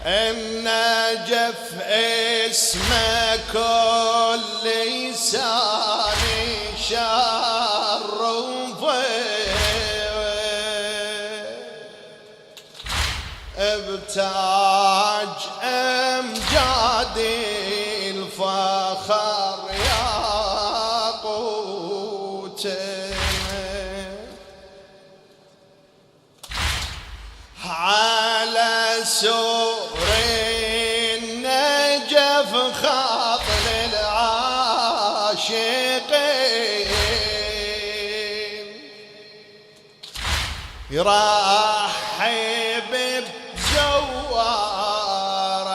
النجف اسمه كل لساني شرفه بتاج امجادي الفخر ياقوته على سور النجف خاط للعاشقين يرحب بزوار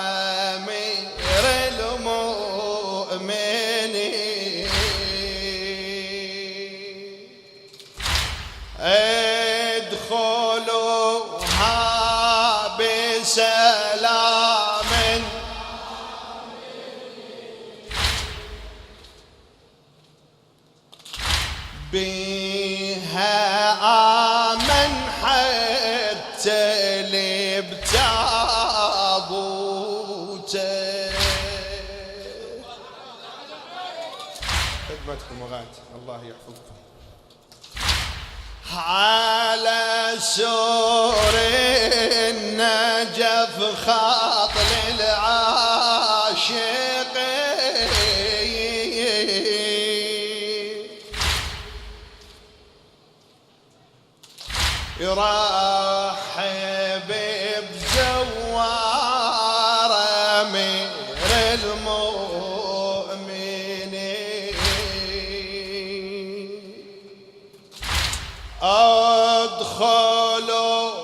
أمير المؤمنين ادخلوها بسلام بها آمن حتى اللي بتابوته. خدمتكم وغات الله يحفظكم. على سور النجف خاط للعاشقين يرحب بزوار أمير المؤمنين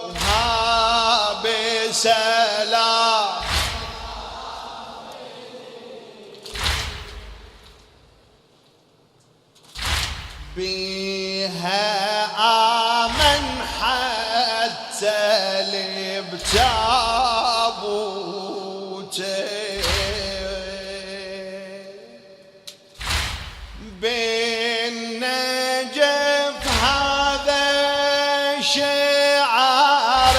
ادخلوها بسلام بها آمن حتى اللي بتابوته بالنجف هذا شعار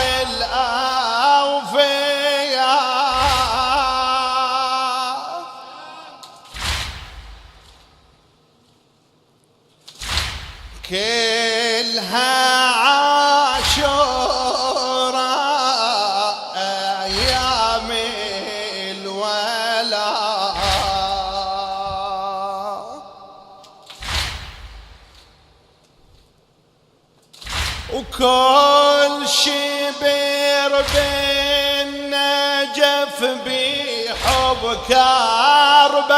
الأوفياء كلها عاشوراء أيام الولاء وكل شبر بالنجف بحب كربلاء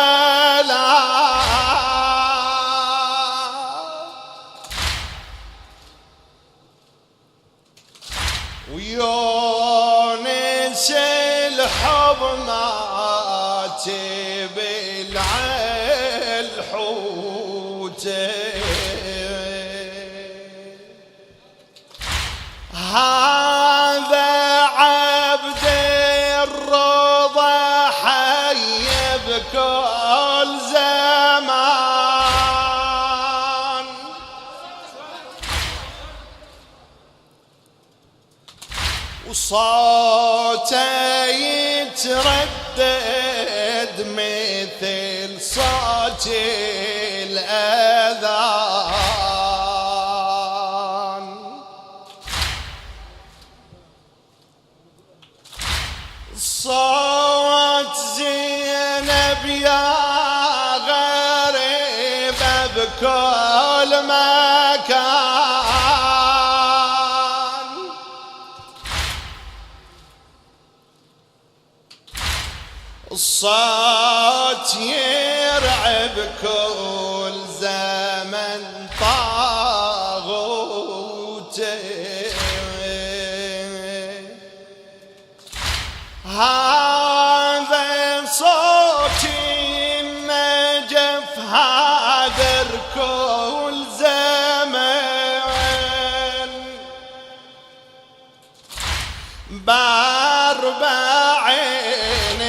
ويونس الحب ماتب الحوته هذا عبد الرضا حي بكل زمان وصوته يتردد مثل صوت الأذان صوت زينب يا غريبة بكل مكان الصوت يرعب كل زمن طاغوته هذا صوت النجف هادر كل زمن باربعين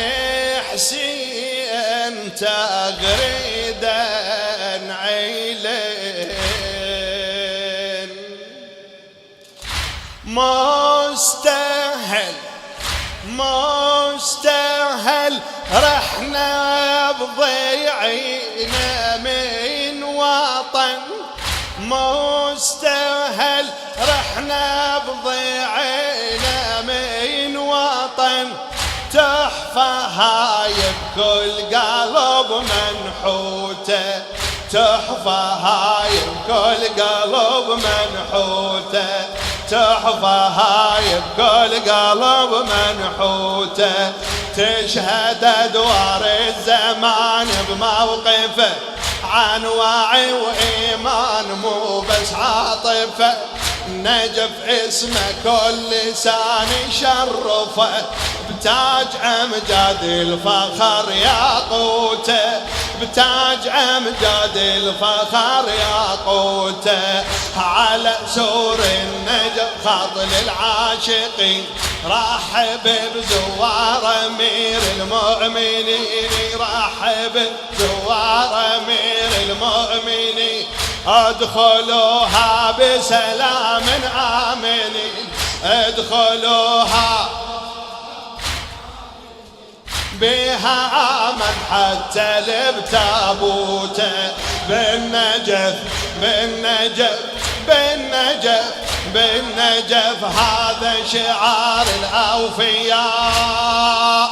حسين تغريدا عيلين مستهل رحنا بضيعينا من وطن مستهل، رحنا بضيعينا من وطن تحفة هاي بكل قلب منحوتة، تحفة هاي بكل قلب منحوتة، تحفة هاي بكل قلب منحوتة، تشهد أدوار الزمان بموقفه عن وعي وإيمان مو بس عاطفة، نجف اسمه كل لسان يشرفه، بتاج أمجاد الفخر ياقوته، بتاج أمجاد الفخر ياقوته، على سور النجف خط للعاشقين، رحب بزوار أمير المؤمنين، رحب بزوار أمير المؤمنين، ادخلوها بسلام آمنين، ادخلوها بها آمن حتى لبتابوته، بالنجف بالنجف بالنجف بالنجف، هذا شعار الأوفياء،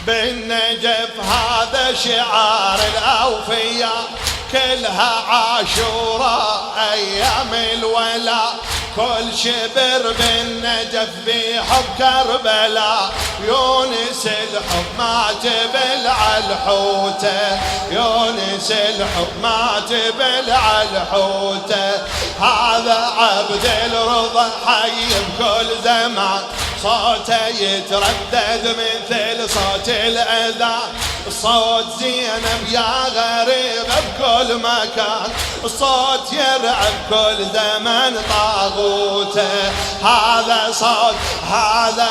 بالنجف هذا شعار الأوفياء، كلها عاشوراء أيام الولاء، كل شبر بالنجف بحب كربلاء، يونس الحب مات بالعلحوته، يونس الحب مات بالعلحوته، هذا عبد الرضا حي بكل زمان، صوته يتردد مثل صوت الأذان، صوت زينب يا غريب بكل مكان، الصوت يرعب كل زمن طاغوته، هذا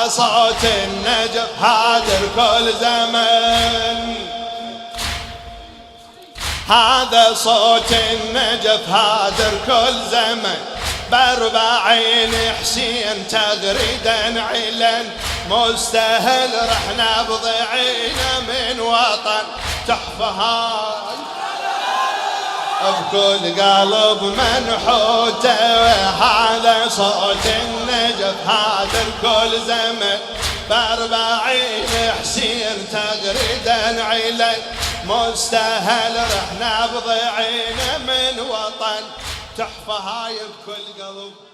صوت النجف هادر كل زمن، هذا صوت النجف هادر كل زمن، باربعين حسين تغريدا علن، مستهل رحنا بضيعينا من وطن تحفة هاي بكل قلب منحوته، هذا صوت النجف هذا كل زمن، باربعين حسين تغريدا علن، مستهل رحنا بضيعينا من وطن تحفة هاي بكل قلب.